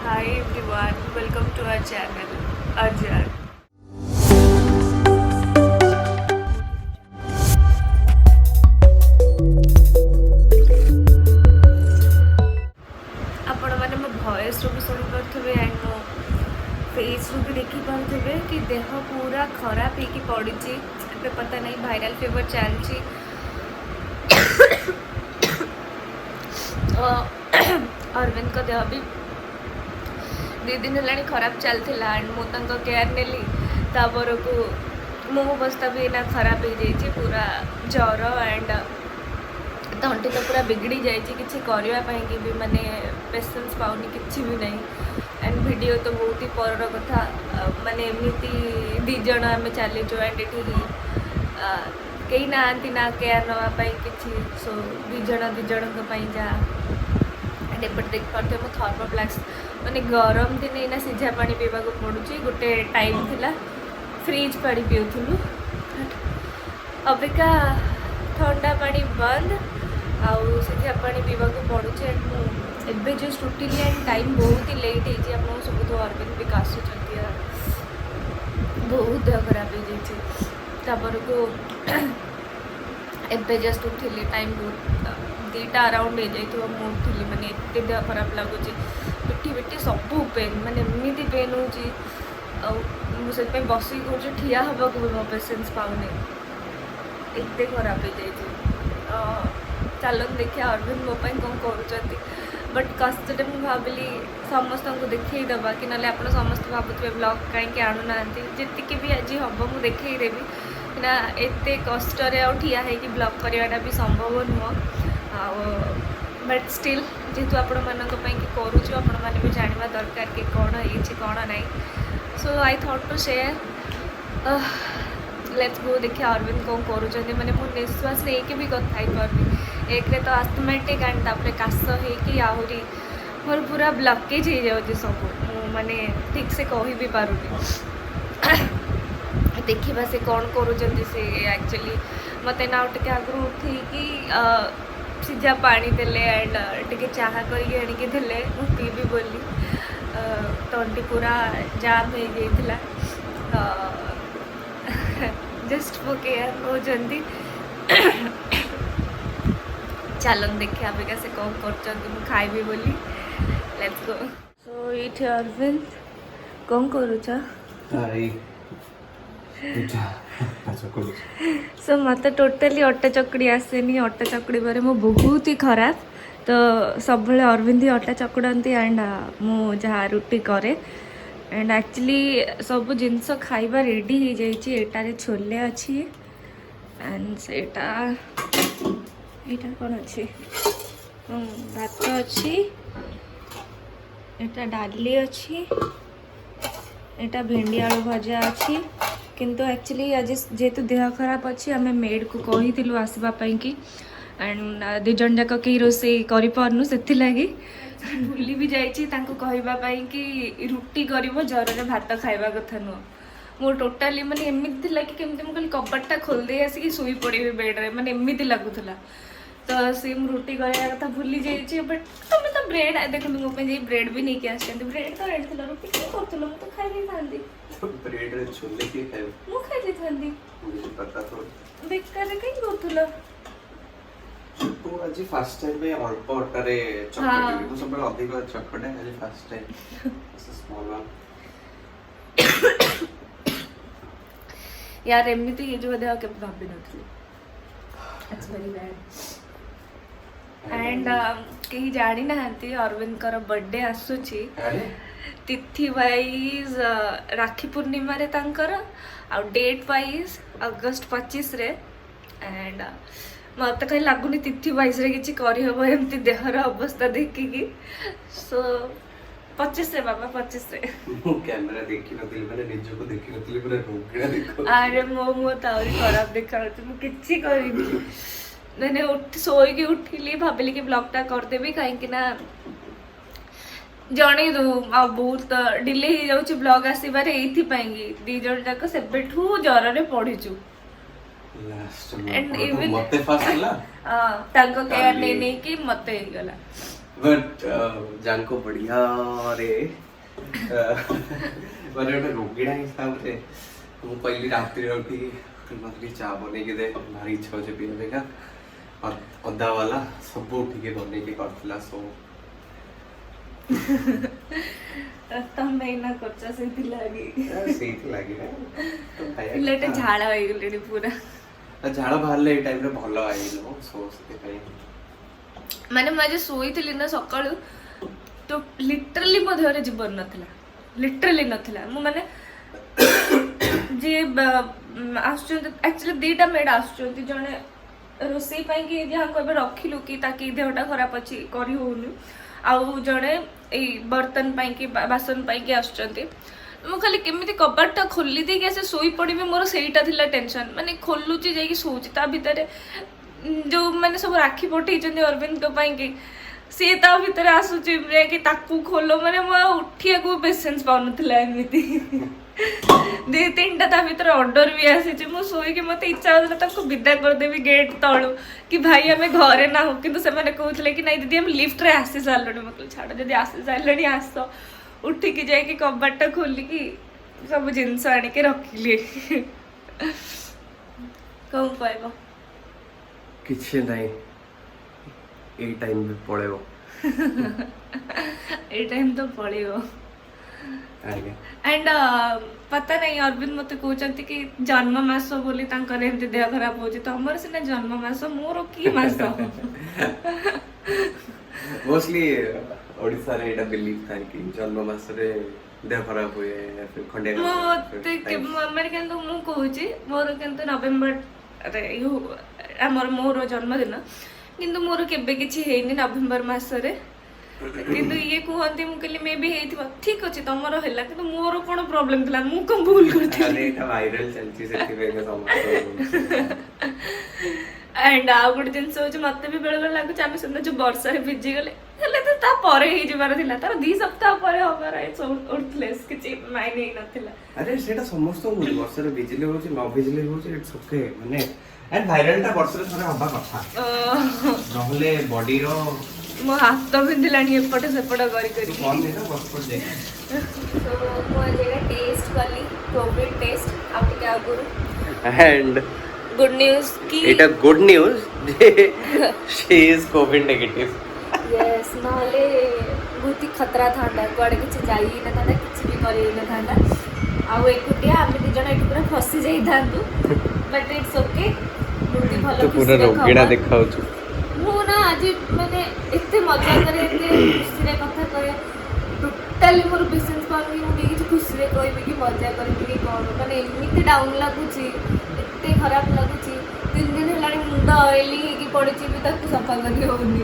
Hi everyone, welcome to our channel Arjan. आपण मैंने मो वॉइस रू भी शुणी पारे एंड मो फेस रू भी देखी पारे कि देह पूरा खराब होगी पड़ी पता नहीं वायरल फीवर चलती अरविंद का देह भी 2 दिन है खराब चलता एंड मुझे केयर नेली तापर को मो अवस्था भी ना खराब हो जाए पूरा ज्वर एंड तंटी तो पूरा बिगड़ी जाए किसी करने भी माने पेसेंस पाऊनी किसी भी नहीं एंड वीडियो तो बहुत ही पर कथा माने एमती 2 जन आम चलीचु एंड ये कहीं ना ना केयर नापी कि सो 2 जन जा एंड एपटे देख पारे मो थर्मोफ्लास्क माने गरम दिन ना सीझा पानी पीवा पड़ुची गोटे टाइम थिला फ्रिज पानी पीऊलु अपेक्षा ठंडा पानी बंद आउ सीझा पानी पीवा पड़ुचे एबे जस्ट उठिली एंड टाइम बहुत ही लेट होती आप सब तो अरविंद भी काशुंट बहुत देह खराब हो जापर को एबे जस्ट उठिली टाइम बहुत 2टा अराउंड हो जाए मु उठिली माने एत देह खराब लगुच पिटी पिटी सब पेन माने एमती पेन हो बसिक कौन ठिया हाँ भी मो पेसेंस पाऊनी एत खराब हो जाए चलन देखिए अरविंद मो कौन कर बट कष्ट मुझे भाविली समस्त को देखईदबा कि ना आप समस्त भावुए ब्लॉग कहीं आणुना जी भी आज हम मुझे देखईदेवी ना एत कष्ट ठिया है ब्लॉग करवाटा भी संभव नुह बट स्टिल जेहेतु आपण मानी करुचु आपण मैंने भी जानवा दरकार कि कौन कौन ना so I thought to share let's go देखिए अरविंद कौन करुँच मैंने मो निश्वास नहीं भी कथा पार्नी एक तो आस्थमेटिक एंड तापर काश होगी मोर पूरा ब्लकेज हो जाए सब माने ठीक से कही भी पारुनी देखा से कौन करुँच से एक्चुअली मत ना टे आगु उठेकी सीझा पानी देले एंड टे चाह करके देले पीबी बोली तंटी पूरा जाम हो जाता जस्ट वो केयर हो चलन देखिए अबिका से कौन कर खाइबी बोली लेट्स गो सो इट अरविंद कौन करुच सो मत टोटली अटा चकड़ी आसेनी अटा चकड़ी बारे मो बहुत ही खराब तो सब अरविंद ही अटा चकड़ती एंड मु जहाँ रुटी करे एंड एक्चुअली सब जिनस खाइबा रेडी हो जाइए छोले अच्छी एंड सेटा यहाँ कौन अच्छी भात अच्छी यहाँ डाली अच्छी यहाँ भेंडी आलू भजा अच्छी किंतु एक्चुअली आज जेहेतु देह खराब अच्छी आम मेड को कही आसवाई कि एंड 2 जन जाक कहीं रोसे करूँ से भूली भी जाइए कि रुटी कर ज्वर भात खाइबा कथा नुह मो टोटाली माने एमती थी कि केमती मुझे कबाटा खोलदे आसिक शोई पड़े बेड्रे माने एमती लगुला तो सी रुटी कराया कथा भूली जाइए बट तुम तो ब्रेड देखो मो ब्रेड भी नहीं आस ब्रेड तो आनी रुटी क्या कर तो खाई ब्रेड रे छोले के खाए मु खाई मुझे पता तो बेकार कहीं करथुला तो आज फर्स्ट टाइम में अल्प अटारे चकटी तो सब अधिक चकटे आज फर्स्ट टाइम स्मॉल वन यार एमती ये जो देह के भाभी नथली इट्स वेरी बैड एंड कहीं जानी ना अरविंद कर बर्थडे आसुची तिथि वाइज राखी पूर्णिमा रे तांकर आ डेट वाइज अगस्त 25 रे एंड मत कहीं लगुनि तिथि वाइज रे किछि करि हबो एमती देहर अवस्था देखिकी सो 25 रे बाबा 25 रे मो कैमरा देखि नथिल माने निजो को देखि नथिल पूरा रोगड़ा देखो अरे मो तावरी खराब देखा मु किछि करिनी मैंने शोई उठिली भाविली कि ब्लॉगटा करदेवी कहीं जन दू आ बहुत डिले हो जाऊँ ब्लॉग आसबार ये 2 जन जाक से ज्वर पढ़ीचु एंड इवन केयर नहीं कि मत गला बट जानको बढ़िया रे ମାନେ ଗୋଟେ ରୋଗୀଣା ହିସାବରେ ମୁଁ କହିଲି ରାତିରେ ଉଠିକି ମୋତେ ଚା ବନେଇକି ଦେ, ଭାରି ଇଚ୍ଛା ହଉଛି ପିଇବା ପାଇଁକା। ଅଦା ବାଲା ସବୁ ଉଠିକି ବନେଇକି କରିଥିଲା ସବୁ। ତମେ ଏଇନା କରୁଛ ସେଇଥିଲାଗି ପିଲାଟା ଝାଳ ହେଇଗଲେଣି ପୁରା। ଝାଳ ବାହାରିଲେ ଏଇ ଟାଇମରେ ଭଲ ଆଇଲ ସୋ ସେଥିପାଇଁ। ମାନେ ମୁଁ ଆଜି ଶୋଇଥିଲି ନା ସକାଳୁ, ତ ଲିଟରାଲି ମୋ ଦେହରେ ଜୀବନ ନଥିଲା, ଲିଟରାଲି ନଥିଲା। ମୁଁ ମାନେ ଯିଏ ଆସୁଛନ୍ତି, ଆକ୍ଚୁଆଲି ଦିଟା ମେଡ୍ ଆସୁଛନ୍ତି, ଜଣେ ରୋଷେଇ ପାଇଁକି ଯାହାକୁ ଏବେ ରଖିଲୁ କି ତାକି ଦେହଟା ଖରାପ ଅଛି କରି ହଉନି, ଆଉ ଜଣେ ଏଇ ବର୍ତ୍ତନ ପାଇଁକି ବାସନ ପାଇଁକି ଆସୁଛନ୍ତି। ମୁଁ ଖାଲି କେମିତି କବାଟଟା ଖୋଲି ଦେଇକି ଆସି ଶୋଇ ପଡ଼ିବି, ମୋର ସେଇଟା ଥିଲା ଟେନସନ୍। ମାନେ ଖୋଲୁଛି ଯାଇକି ଶୋଉଛି, ତା ଭିତରେ ଯୋଉମାନେ ସବୁ ରାକ୍ଷୀ ପଠେଇଛନ୍ତି ଅରବିନ୍ଦଙ୍କ ପାଇଁକି, ସିଏ ତା ଭିତରେ ଆସୁଛି ଯାଇକି ତାକୁ ଖୋଲ, ମାନେ ମୁଁ ଆଉ ଉଠିବାକୁ ପେସେନ୍ସ ପାଉନଥିଲା। ଏମିତି 2-3ଟା ତା ଭିତରେ ଅର୍ଡର ବି ଆସିଛି। ମୁଁ ଶୋଇକି ମତେ ଇଚ୍ଛା ହଉଥିଲା ତାକୁ ବିଦା କରିଦେବି ଗେଟ୍ ତଳୁ କି ଭାଇ ଆମେ ଘରେ ନାହୁଁ, କିନ୍ତୁ ସେମାନେ କହୁଥିଲେ କି ନାଇଁ ଦିଦି ଆମେ ଲିଫ୍ଟରେ ଆସି ସାରିଲୁଣି। ମୁଁ କହିଲି ଛାଡ଼, ଯଦି ଆସି ସାରିଲଣି ଆସ। ଉଠିକି ଯାଇକି କବାଟଟା ଖୋଲିକି ସବୁ ଜିନିଷ ଆଣିକି ରଖିଲି। କଣ କହିବ? କିଛି ନାହିଁ, ଏଇ ଟାଇମ ବି ପଳେଇବ। ଏଇ ଟାଇମ ତ ପଳେଇବ। एंड पता नहीं अरविंद मत कहते कि जन्म मास बोली तांकर एमती देह खराब होची, तमर सिना जन्म मास मोर की मास। मोस्टली ओडिसा रे एटा बिलीव था कि जन्म मास रे देह खराब हुए या फिर खंडे मते के माने केंतो मु कहूची मोर केंतो नवेम्बर रे यु हमर मोर जन्मदिन, किंतु मोर केबे किछि हेइनी नवेम्बर मास रे। किंतु ये कहते मु कहली मे भी हेइथिबा, ठीक अछि तमर हैला, किंतु मोर कोन प्रॉब्लम थिला, मु कोन भूल करथि। अरे एटा वायरल चलची सेति बेगे समस्त। एंड आउ गुड दिन सोच मते भी बेल बेल लागु आमे सुन जो वर्षा रे भिजी गेले हेले तो ता परे ही जिबार थिला, तार 2 सप्ताह परे हबार ए उठलेस किछि मायने ही नथिला। अरे सेटा समस्त वर्षा रे भिजिले होची न भिजिले होची, इट्स ओके। माने एंड वायरल ता वर्षा रे थोड़ा हबा कथा रहले बॉडी रो। मो हाथ तो बिंदिलानी एपटे सेपटे करी करी फोन दे ना बस पर दे। तो मो जेगा टेस्ट वाली कोविड टेस्ट आउट के आगुरु एंड गुड न्यूज की एटा good news she is covid negative. Yes नहले बहुत ही खतरा था, कुआडे किछि जाई न था, किछि भी करी न था। आ एकुटिया आमे दि जण एटु पूरा फसी जाई थांतु, बट इट्स ओके। बहुत ही भलो पूरा रोगिणा देखाउछु। मु ना आज माने एते मजा करे, एते खुशी रे कथा कहे, टोटली मोर पेशेंस पाउनी। मु किछि खुशी रे कहबी कि मजा करबी कि कोन, माने एमिति डाउन लागुची, एते खराब लागुची। 3 दिन हेलाणी मुंड ऑयली कि पड़िची भी ताकू सफा करी होउनी।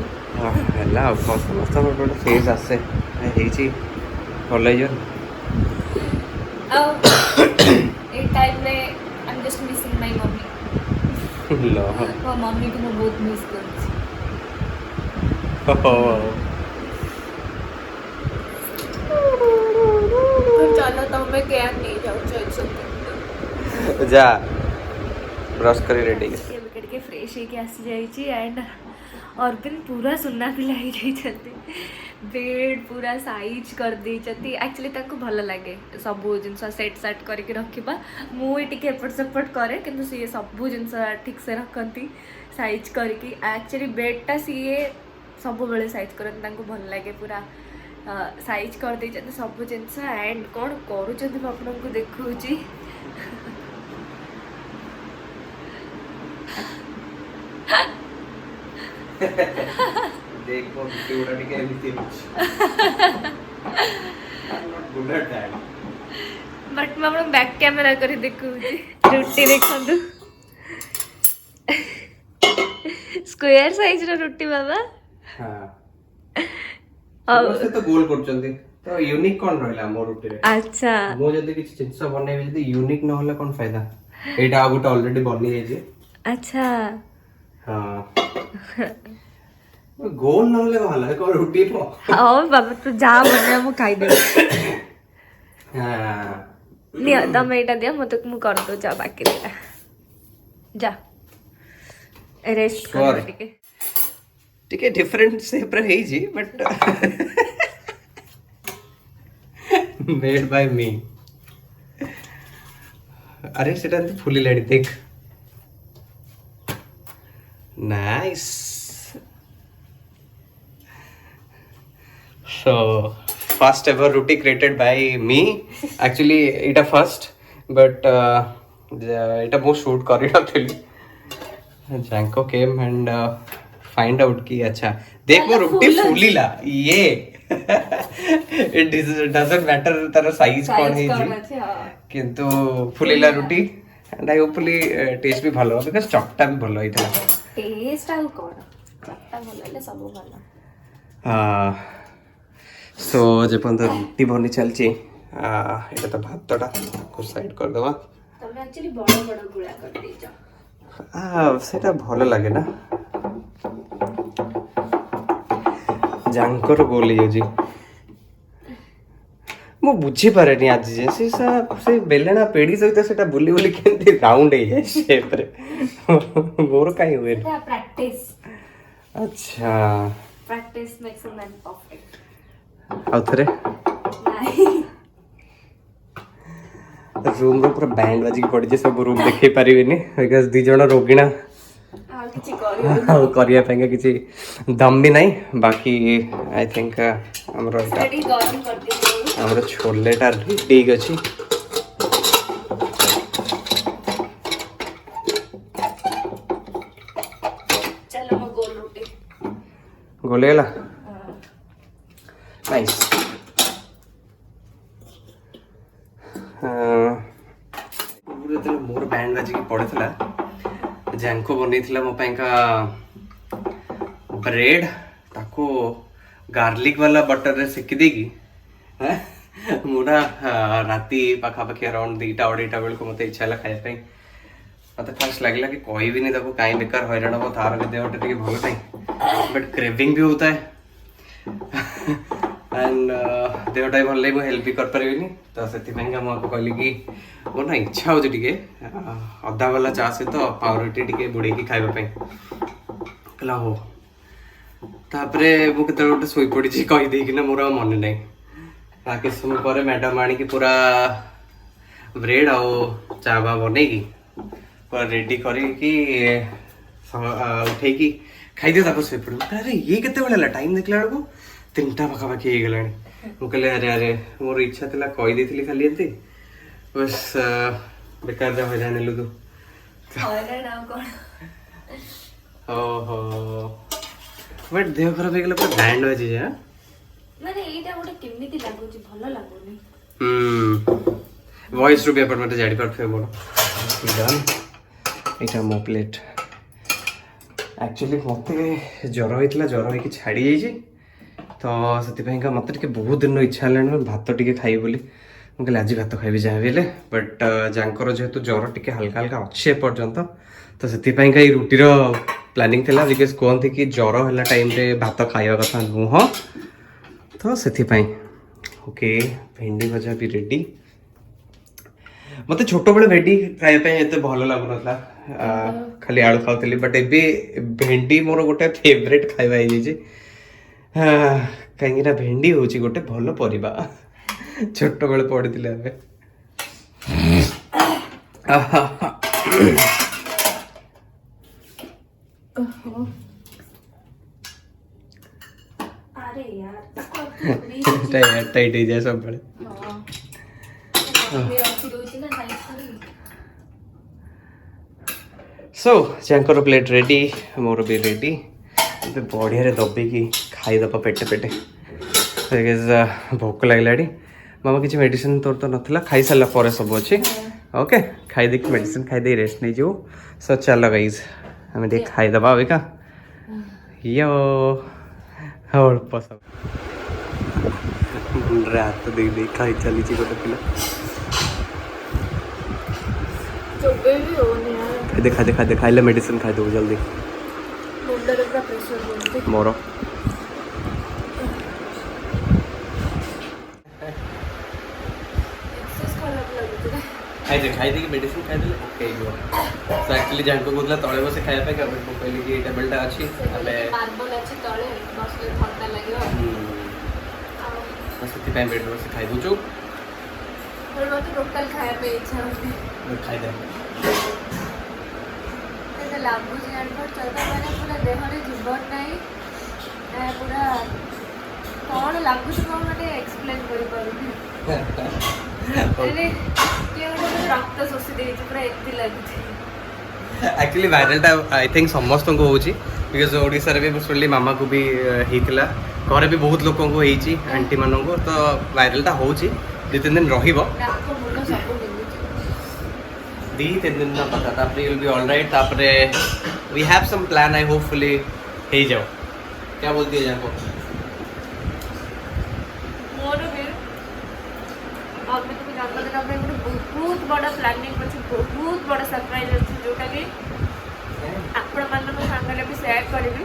हला समस्त गोटे फेज आसे हेची कॉलेज ए टाइम में I am just missing my mummy. लो वो मम्मी को मैं बहुत मिस करती। चलो तो मैं क्या नहीं जाऊँ जा ब्रश करी रेडी विकेट के फ्रेश है आसी जाइए। एंड अरविंद पूरा सुना पिला ही बेड पूरा साइज कर देइचती। एक्चुअली ताको भल लगे सबू जिनस सेट साट करके रखा, मुझे एपट सेपट करे, किंतु सी सबू जिनस ठीक से रखती साइज करके। एक्चुअली बेडटा सी सब बेले साइज करते, भल लगे पूरा साइज कर देइचती सबू जिनस। एंड कौन करूँ आपको देखुची देखो गुड़ा टिके एमिति गुड़ा टाइम बट मैं अपन बैक कैमरा करी देखुची। रुटी देखंतु स्क्वायर साइज रो रुटी बाबा। हां तो गोल करचंदी तो यूनिक कोन रहला मोर रुटी रे। अच्छा मो जदी किछ जिंस बनेबे जदी यूनिक न होला कोन फायदा, एटा आ गुटा ऑलरेडी बनी है जे। अच्छा हां गोल न होले वाला है को रुटी पो। हां बाबा तू जा बने हम खाई दे। हां दिया दम एटा दिया मत मु कर दो जा बाकी जा रेस्ट कर टिके टिके डिफरेंट शेप रे हेई जी बट मेड बाय मी अरे सेटा फुली लाड़ी देख nice so first ever roti created by me actually এটা first but এটা ମୁଁ shoot କରି नथिली जैंको केम एंड फाइंड आउट की अच्छा देख वो रोटी फूलीला ये इट डजंट मैटर तार साइज कोन है जी किंतु फूलीला रोटी एंड आई होपफुली टेस्ट भी भलो बिकॉज़ चकटा भी भलो हितला टेस्ट आउ कोन चकटा भलो ले सब भलो हां सो जे पंत रोटी बनी चलची এটা তো ভাতটা को साइड कर देबा तमे एक्चुअली बड़ बड़ गुळा कर देजा সেটা ভালো লাগে না ଜାଙ୍କର ଗୋଲ ହେଇଯାଉଛି ମୁଁ ବୁଝିପାରେନି ଆଜି ଯେ ସେ ବେଲଣା ପେଡ଼ି ସହିତ ସେଟା ବୁଲି ବୁଲି କେମିତି ରାଉଣ୍ଡ ହେଇଯାଏ ସେପରେ ମୋର କାହିଁ ହୁଏନି ପ୍ରାକ୍ଟିସ ଆଚ୍ଛା practice makes a man perfect ଆଉ ଥରେ रूम रो पूरा बैंड बाजी पड़ी जे सब रूम देखै परिबेनी बिकॉज़ दी जण रोगिणा आ किछि करियो करिया पेंगे किछि दम भी नहीं बाकी आई थिंक हमरो स्टडी गरम कर दियो हमरो छोले टा रेडी गछि चलो म गोल रोटी गोलेला नाइस मोर बैंड बाजी पड़े जैंको बन मो ब्रेड ताको गार्लिक वाला बटर रे सेकी देगी मुना राति पाखापाखि अराउंड 2टा बेल को मत इच्छा है खाया मत फास्ट लगला कि कही भी नहीं ताको कहीं बेकार हैरान हम तार भी देहटा टे भल नहीं बट क्रेविंग भी होता है एंड देहटा भी भल लगे मुझे हेल्प भी कर पारिनी तो से कहली कि मोर ना इच्छा हो अदा वाला चा सहित पाउरुटी टे बुड़े खावाई कहला हो तापरे मु केते गोटे सोई पड़ी कहीदे कि मोर मन ना किस समय पर मैडम आनिकी पूरा ब्रेड आउ चाबा बन पूरा रेडी करके उठे खाईदे सोई पड़ अरे ये केते टाइम देखला बेलू 3टा पाखापाखि हो गला मुझे अरे अरे मोर इच्छा थी कहीदे खाली एमती बस बेकार हैरान हेलु तू ओहो बट देह खराब हो गला पूरा बैंड बाजी जा माने एटा गोटे केमिति लागुची भलो लागुनी वॉइस रू पेपर मते जाडी परफे मोर डन एटा मो प्लेट एक्चुअली मते ज्वर होइतला ज्वर होई कि छाडी जाई छी तो से मत बहुत दिन इच्छा है भात टे खाई बोली मुझे आज भात खाइबी जहाँ भी बट जाकर जेहेतु ज्वर टे हल्का हल्का अच्छे पर्यंत तो से रुटीर प्लानिंग थी बिकज कहते कि ज्वर है टाइम रे भात खाଇବା कथा नुह तो से ओके भेंडी भजा भी रेडी मत छोट बड़े भेंडी खायापी एत भल लगुना खाली आलू खाऊली बट एबे भेंडी मोर गोटे फेवरेट खाଇବା कहीं भेंडी हूँ गोटे भल परिबा छोट बेले पड़ी अरे यार टाइट हो जाए सब बड़े सो चांकर प्लेट रेडी मोर भी रेडी बढ़िया दबिकी खाईदे पेटे पेटे भोक लगलाड़ी मामा किसी मेडिसिन तोर तो नाला खाई सारा पर सब अच्छे ओके खाईदे मेडिसिन खाईदे रेस्ट नहीं जाऊ सो चल गाइज आम देख खाईदे अबिका यो अल्प सब मुंडे हाथ दे दे खाई चली गोटे पिला देखा देखा देखा खाइले मेडिसिन खाईदेव जल्दी मोर खाई दे मेडिसिन खाई दे ओके हो सो एक्चुअली जान को बोलला तळे बसे खाया पे हम को कहली कि टेबल टा अछि हमें मार्बल अछि तळे बसले ठंडा लागियो बस इतनी टाइम बेड बसे खाई दूचो और मत लोकल खाया पे इच्छा होती खाई दे ते लागू जे पर चलता माने पूरा देह रे जीवन नाही पूरा कौन लागू छ मते एक्सप्लेन करि पारुनी अरे के रक्त शोषि दे पूरा एत्ती लागुची एक्चुअली वायरल टा आई थिंक समस्त को होची बिकॉज ओडिसा रे भी सुनली मामा को भी हेतिला घरे भी बहुत लोक को हेची आंटी मानन को तो वायरल टा होची 2-3 दिन रहिबो नाको मुंड सब बिंदुची 2-3 दिन ना पता तापरे विल बी ऑल राइट तापरे we have some plan I hopefully हे जाओ क्या बोलती है जाको मोर भी अब मैं तुम्हें जानता देना भाई ଗୋଟେ ବହୁତ ବଡ଼ ପ୍ଲାନିଂ ଅଛି ବହୁତ ବଡ଼ ସରପ୍ରାଇଜ ଅଛି ଯୋଉଟା କି ଆପଣମାନଙ୍କ ସାଙ୍ଗରେ ବି ସେୟାର କରିବି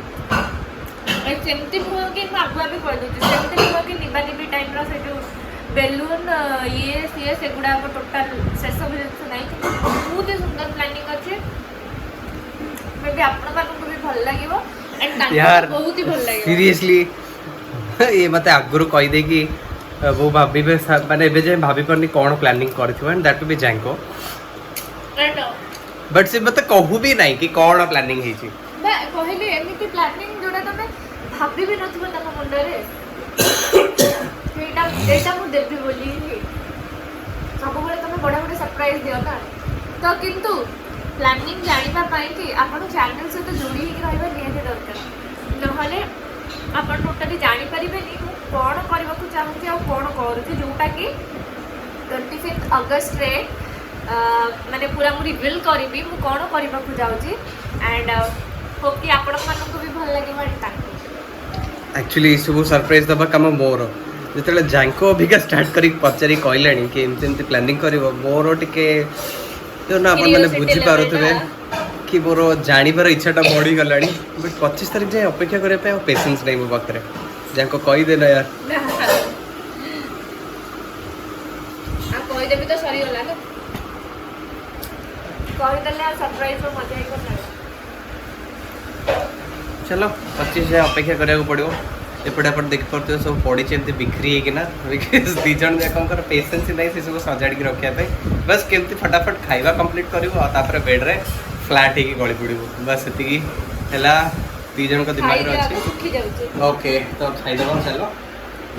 ସେମିତି ନୁହଁ କି ମୁଁ ଆଗୁଆ ବି କହିଦେଉଛି ସେମିତି ନୁହଁ କି ନିବା ନିବି ଟାଇପ୍ର ସେ ଯେଉଁ ବେଲୁନ୍ ଇଏ ସିଏ ସେଗୁଡ଼ାକ ଟୋଟାଲ ସେସବୁ ଜିନିଷ ନାହିଁ କିନ୍ତୁ ବହୁତ ହି ସୁନ୍ଦର ପ୍ଲାନିଂ ଅଛି ମେ ବି ଆପଣମାନଙ୍କୁ ବି ଭଲ ଲାଗିବ एंड यार बहुत ही भल लगे सीरियसली ये मते आगुरु कहि दे कि वो भाभी बे माने एबे जे भाभी परनी कोन प्लानिंग करथियो एंड दैट टू बी जैंको बट से मते कहू भी नहीं कि कोन प्लानिंग हे छी मैं कहली एमिति प्लानिंग जोडा तमे भाभी भी नथिबो तम मुंड रे एटा मु देबी बोली सब बळे तमे बडा बडा सरप्राइज दियो ना तो किंतु प्लानिंग जानिबा पाई कि आपण चैनल से तो जुड़ी ही रहबा नियते दरकार नहले आपण टोटली जानि परिबेनी कोन करबा को चाहूची आ कोन करूची जोटा कि 25 अगस्त रे माने पूरा मु रिवील करबी मु कोन करबा को जाउची एंड होप कि आपण मानको भी भल लागे माने ताको एक्चुअली सब सरप्राइज दबा काम मोर जेतले जैंको अभिका स्टार्ट करी पचारी कहलानी कि एमती प्लानिंग करबो मोर टिके तो ना अपन मैंने बुझी पारुथबे कि मोर जानिबार इच्छाटा बढ़ी गलानी बट 25 तारीख जाए अपेक्षा करे पे पेशेंस नहीं मो पाखरे जाको कहि देना यार आ कहि देबी तो सरी होला ना कहि देले सरप्राइज रो मजा ही करना चलो 25 जाए अपेक्षा करिया को पड़ियो एपटे अपन देख पड़ते सब पड़ी एमती बिक्री है कि ना बिकॉज दी जन जाकर पेशेंस नहीं से सब सजाड़ी रखा पे बस केमती फटाफट खाଇବା कंप्लीट करिवो आ तापर बेड रे फ्लैट ही गଳି पड़िवो बस एतिकी हला दी जन को दिमाग रे अछि सुखी जाउची ओके तो खाई देबो चलो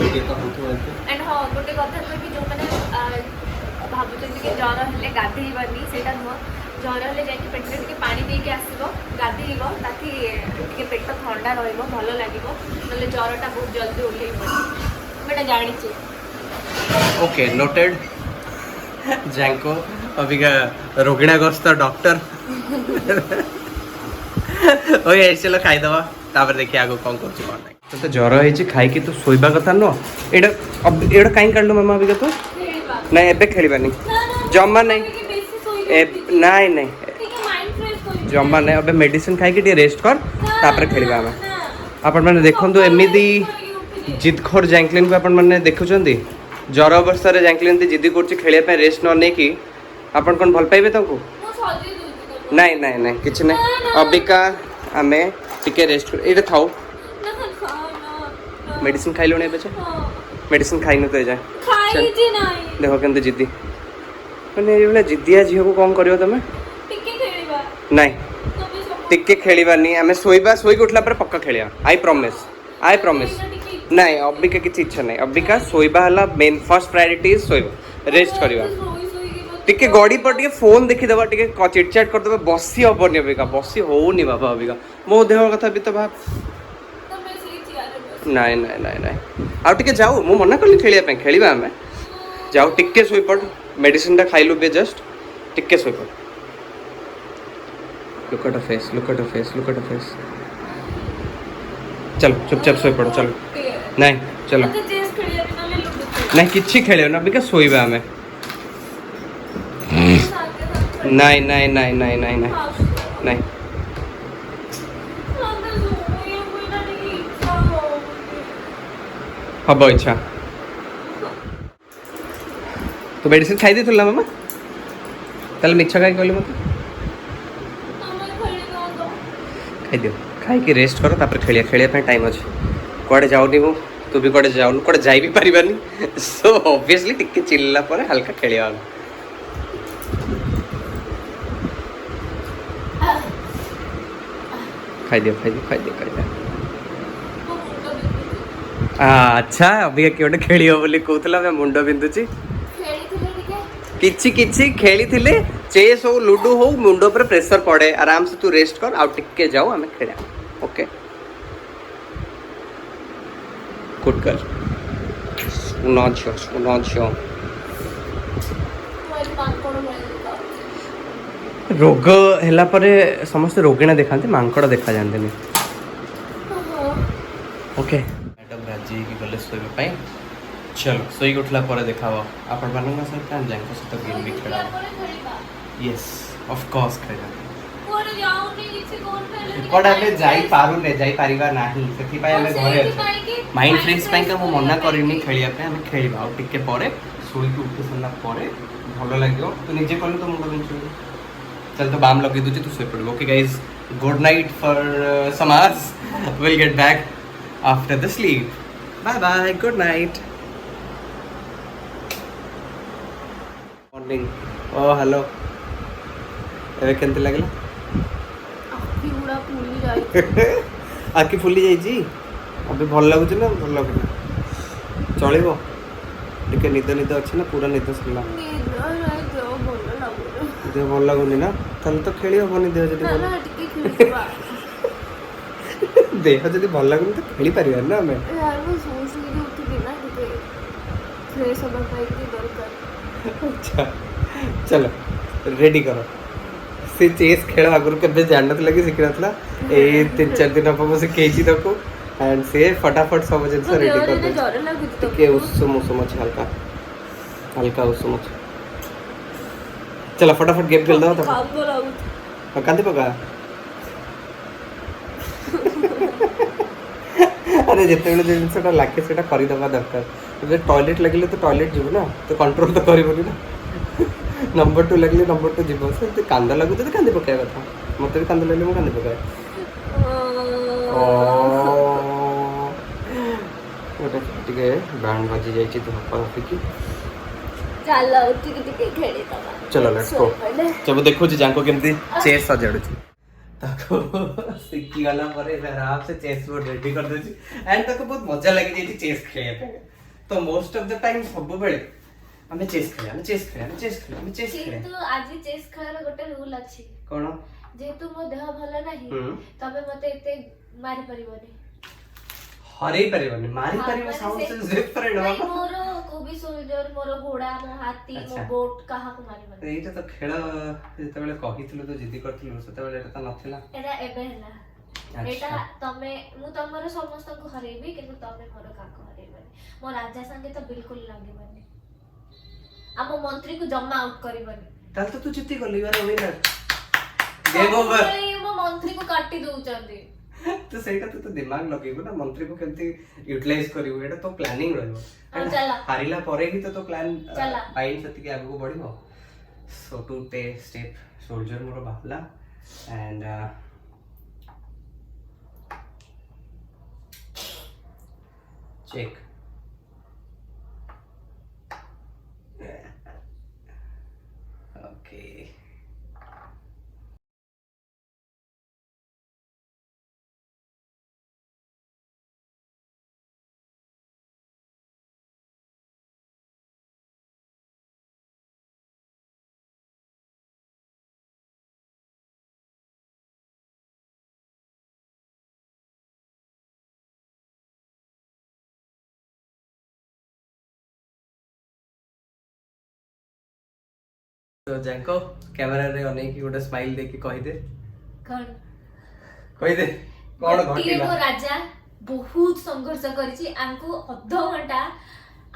ये तो होतो एंड हां गोटे कथा कि जो माने भाबुचंदी के जर हेले गाधेई बनी सेटा नुह जर हेले जाके पेट रे पानी दे के आसीबो गाधेइबो ताकि टिके पेट ठंडा रहइबो भलो लागिबो नले जरटा बहुत जल्दी ओल्हेई पड़े बेटा जानि छी ओके नोटेड जैंको अबिका रोगिणाग्रस्त डॉक्टर ओए चलो खाई दवा तापर देखिए आगो कौन करछ कोन नहीं तो ज्वर है खाई कि तू सोइबा कथा न एडा अब एडा काई काढलो मामा अबिका तू नहीं एबे खेलिबानी जम्मा नहीं नहीं नहीं जम्मा नहीं अबे मेडिसिन खाई कि रेस्ट कर तापर खेलिबा हम अपन माने देखंतु एमिदी जिदखोर जैंकलिन को अपन माने देखुचंदी ज्वर अवस्था रे जैंकलिन जिद्दी करछि खेलिया पे रेस्ट न नै कि अपन कोन भल पाइबे तंको नहीं नहीं नहीं किछ नहीं अबिका हमें टिके रेस्ट कर एटा थाओ मेडिसिन खाइलो नै बचे मेडिसिन खाइ न तो जाय खाई जी नहीं देखो केंते जिद्दी माने एबले जिद्दिया झियो को कोन करियो तमे टिके खेलिबा नहीं टिके खेलिबानी हमें सोइबा सोई उठला पर पक्का खेलिया आई प्रॉमिस नहीं अबिका किछ इच्छा नहीं अबिका सोइबा हला मेन फर्स्ट प्रायोरिटी इज सोइबा रेस्ट करिवा टिके गड़ी पर टिके फोन देखि देबा टिके चिटचैट कर देबा बसी हबनी अबिका बसी होउनी बाबा अबिका मो देह कथा भी तो भाब नहीं नहीं नहीं नहीं आ टिके जाऊ मु मना करली खेलिया पे खेलिबा हमें जाऊ टिके सोई पड़ मेडिसिन टा खाइलु बे जस्ट टिके सोई पड़ लुक एट अ फेस चलो चुपचाप सोई पड़ो चलो नहीं चलो नहीं किछि खेले ना बिका सोइबा हमें नहीं नहीं नहीं नहीं नहीं नहीं नहीं हब इच्छा तो मेडिसिन खाई देथुला मामा ताले मिछ काई कहले मत खाई दियो खाई के रेस्ट करो तापर खेलिया खेलिया पे टाइम अछि कोडे जाउनी मु तू भी कोडे जाउन कोडे जाई भी परिबानी सो ऑब्वियसली टिके चिल्ला पर हल्का खेलिया खाई दियो खाई दियो खाई दियो खाई दियो अच्छा अभी किए खेल बोली कहला मैं मुंड बिंदुची किछि किछि खेली थिले चेस हो लूडो हो मुंड पर प्रेशर पड़े आराम से तू रेस्ट कर आउ टिके जाओ हमें खेला ओके गुड गर्ल सुनो रोग हैला परे समस्त रोगिणा देखाते मांकड़ देखा जाते नहीं ओके मैडम राजी की गले सोइबा पई चलो सोई उठला पर देखा आपण मान सहित जांको सहित गेम भी खेला यस ऑफ कोर्स खेला कोडा में जाई पारु ने जाई परिवा नाही सेति पय हमें घरे अछि माइंड फ्रेश पय का मो मना करिनी खेलिया पे हमें खेलिबा और टिके परे सोई के उठी सला परे भलो लागियो तू निजे करलु तो मुंडो बिंचु चल तो बाम लगे दूची तू सोई पड़ो okay guys good night for some hours will get back after the sleep bye bye good night morning ओ हेलो एवे केनते लागला आखि फुली जाइजी अभी भल लगुच ना भल लगुच चलो टिके निद निद अच्छी ना पूरा निद सरला देह भल लगुनि ना ताले तो खेली हबनी देह जदी देह जदी भल लगुनि तो खेली परिबा ना हमें अच्छा चलो रेडी करो से चेस खेल आगुर के जान लगे शिखी ना ये 3-4 दिन हम से केजी तक एंड से फटाफट सब जिन रेडी कर दे के उसम उसम अच्छे हल्का हल्का उसम अच्छे चलो फटाफट गेम खेल दो तो कांदे पका अरे जिते जिनसा लागे से करदे दरकार टॉयलेट लगे तो टॉयलेट जीव ना तो कंट्रोल तो कर ना नंबर 2 लगले नंबर 2 जीव से कांदा लगु तो कांदे पकाय कथा मते भी कांदा लगले मो कांदे पकाय ओटा टिके बैंड बजी जाई छी तो हप्पा हप्पी चलो टिके टिके खेली तबा चलो लेट्स गो जब देखो जी जांको केमती चेस सजाडु छी ताको सिक्की वाला परे आराम से चेस बोर्ड रेडी कर दे छी एंड ताको बहुत मजा लगी जाई छी चेस खेले पे तो मोस्ट ऑफ द टाइम सब बेले हमें चेस खेले तो आज चेस खेलार गोटे रूल अछि कोन जेतु मो देह भला नाही तबे मते एते मारि परिबनी हरे परिबनी मारि परिबो साउंड से जिप पर न मोरो कोबी सोल्जर मोरो घोड़ा मो हाथी मो बोट कहा को मारिबनी एटा तो खेल जते बेले कहितलो तो जिद्दी करथिलो सते बेले एटा तो नथिला एटा एबे हला एटा तमे मु तमरो समस्त को हरेबी किंतु तमे मोरो काको हरेबनी मो राजा संगे तो बिल्कुल लागेबनी आम मंत्री को जमा आउट करबनी ताल तो तू जित्ती गली यार विनर गेम ओवर मो मंत्री को काटी दउचंदी तो सेटा तो दिमाग लगेबो ना मंत्री को केमती यूटिलाइज करिवो एटा तो प्लानिंग रहबो चला हारिला परे ही तो प्लान चला बाइन सती के आगु बढ़िबो so today step soldier मोर बाहला एंड चेक okay तो जांको कैमरा रे अनेक की गोटे स्माइल दे के कहि दे कोन घटिला मो राजा बहुत संघर्ष करछि आंको अध घंटा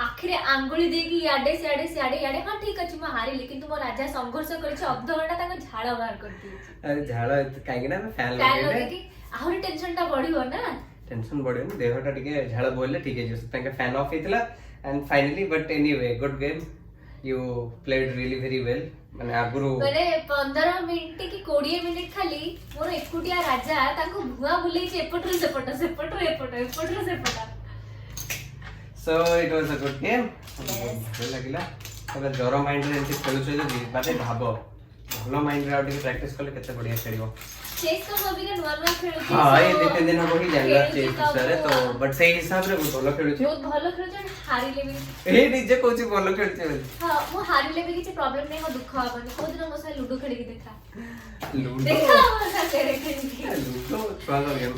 आखिरे आंगुली देकी याडे सियाडे हां ठीक अछि म हारिली किंतु मो राजा संघर्ष करछि अध घंटा ताको झाड़ बाहर कर दी अरे झाड़ काहे ना फैन लगे कि आहुरी टेंशन ता बढ़ियो ना टेंशन बढ़ियो ना देहटा टिके झाड़ बोलले ठीक है जो ताके फैन ऑफ हेतला and finally but anyway good game you played really very well माने आगुरु माने 15 मिनिट कि 20 मिनिट खाली मोर एकुटिया राजा ताको भुआ बुलेई छे एपटरो सेपट so it was a good game ଭଲ ଲାଗିଲା ଏବେ ଜର ମାଇଣ୍ଡ ରେ ଏମିତି ଖେଳୁଛ ଯଦି ମାନେ ଭାବ ଭଲ ମାଇଣ୍ଡ ରେ ଆଉ ଟିକେ ପ୍ରାକ୍ଟିସ କଲେ କେତେ ବଢିଆ ଖେଳିବ चेस तो अभी के नॉर्मल खेलु छी हां ये दो तीन दिन हो ही जानला चेस विषय तो बट सही हिसाब रे बहुत ଭଲ ଖେଳୁଛି बहुत भलो खेलु छी हारिले भी ए निजे कहूची ଭଲ ଖେଳୁଛି ବୋଲି हां मो हारिले भी किछि प्रॉब्लम नहीं मो दुख हबनी को दिन मो सा लूडो खेली के देखा लूडो देखा मो सा खेली लूडो छुआ गेम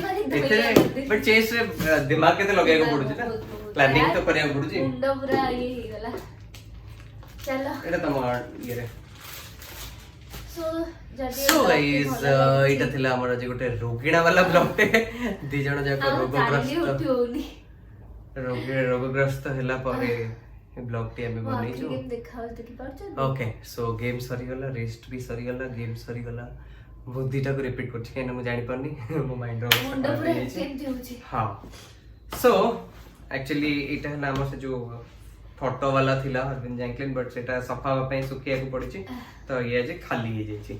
मारी एते बट चेस रे दिमाग केते लगाएको पडुची ना प्लानिंग तो କରିବାକୁ पडुची मुंडो पूरा ये ही गला चलो एटा तम ये रे सो गाइस एटा थिला हमर जे गोटे रोगिणा वाला ब्लॉग टे दी जण जाक रोगग्रस्त होला परे ब्लॉग टे हमें बनै जो गेम देखाओ देखि पाछो ओके सो गेम सरी गला रेस्ट भी सरी गला गेम सरी गला बुद्धिटा को रिपीट करछि केना मु जानि परनी मो माइंड रो मुंडो पूरा केमति होछि हां सो एक्चुअली एटा हला हमर से जो फोटो वाला थिला अरविंद जैंकलिन बट सेटा सफा पे सुकिया को पड़ी तो ये जे खाली हे जाई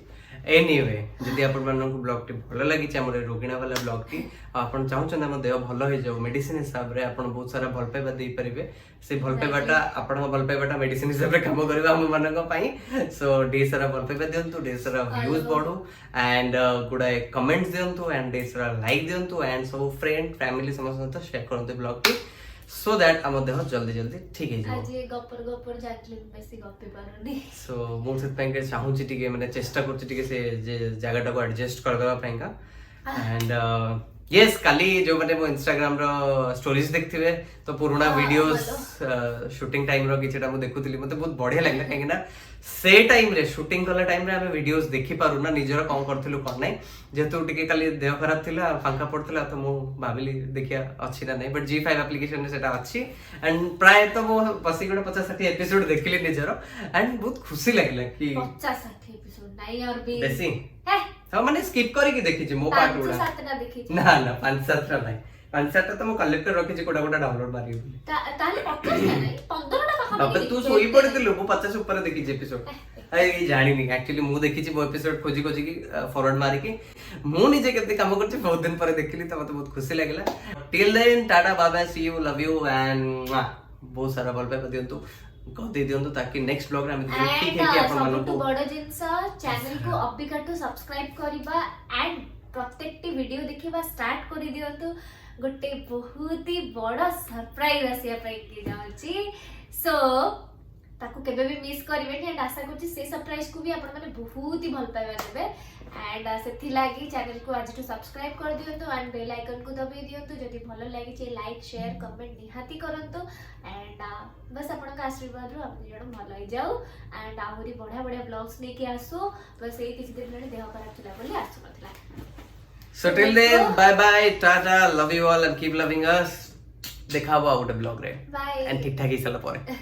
एनीवे जदि आपण मानन को ब्लॉग टी भलो लागि छ हमर रोगिणा वाला ब्लॉग टी आपण चाहू छ हम देह भलो हे जाऊ मेडिसिन हिसाब रे आपण बहुत सारा भल पाइबा दे परिबे से भल पाइबाटा आपण भल पाइबाटा मेडिसिन हिसाब रे काम करबा हम मानन को पाई सो ढेर सारा भल पाइबा दियंतु ढेर सारा व्यूज बढ़ो एंड गुडा कमेंट्स दियंतु एंड ढेर सारा लाइक दियंतु एंड सब फ्रेंड फैमिली समस्त शेयर करंतु ब्लॉग टी सो दैट हम देह जल्दी जल्दी ठीक है आज ये गपर जाकलिन बेसी गपी पारनी सो मो से पैंके चाहू छी टिके माने चेष्टा करछि टिके से जे जगह को एडजस्ट कर देबा पैंका एंड यस काली जो माने मो इंस्टाग्राम रो स्टोरीज देखथिबे तो पुराना वीडियोस शूटिंग टाइम रो किछटा मु देखुतली मते बहुत बढ़िया लागला काहे ना से टाइम रे शूटिंग कला टाइम रे हमें वीडियोस देखि पारु ना निजर कोन करथिलु कोन नै जेतु टिके काली देह खराब थिला फांका पड़थिला तो मु भाबिली देखिया अछि ना नै बट G5 एप्लीकेशन में सेटा अछि एंड प्राय तो मो 50-60 एपिसोड देखिली निजर एंड बहुत खुशी लागला कि 50-60 एपिसोड नै और भी बेसी है हां माने स्किप करी कि देखि छी मो पार्ट उडा 5-7 ना देखि छी ना ना 5-7 रा नै 5-7 तो मो कलेक्ट कर रखि छी कोडा कोडा डाउनलोड मारी ताले 50 ना नै 15 टा पाखा अब तू सोई पड़तिलु मो 50 ऊपर देखि छी एपिसोड आई जानी नहीं एक्चुअली मु देखि छी मो एपिसोड खोजी खोजी की फॉरवर्ड मारी की मु निजे केते काम करछि बहुत दिन पर देखिली त मते बहुत खुशी लागला till then tata bye bye see you love you and बहुत सारा बल पे दियंतु गदे दियंतु ताकि नेक्स्ट ब्लॉग रे हम ठीक है कि अपन मानो को बड़ जिंस चैनल को अबिकाटू सब्सक्राइब करिबा एंड प्रत्येकटी वीडियो देखिबा स्टार्ट करि दियंतु गोटे बहुत ही बड़ सरप्राइज आसिया पई के जाउची सो ताकू केबे भी मिस करिवेनी एंड आशा करछि से सरप्राइज को भी आपण माने बहुत ही भल पाइबा देबे एंड सेथि लागि चैनल को आज सब्सक्राइब कर दियंतु एंड बेल आइकन को दबाई दियंतु जदि भलो लागि छै लाइक शेयर कमेंट निहाती करंतु एंड बस आपण का आशीर्वाद रो हम जण भलो हो जाऊ एंड आहुरी बढ़िया बढ़िया ब्लॉग्स लेके आसो बस एई किछ दिन रे देह खराब चला बोली आसु नथला So till then, bye bye, tata, love you all and keep loving us. देखा हुआ आउट ब्लॉग रे बाय एंड ठीक ठाक ही चला परे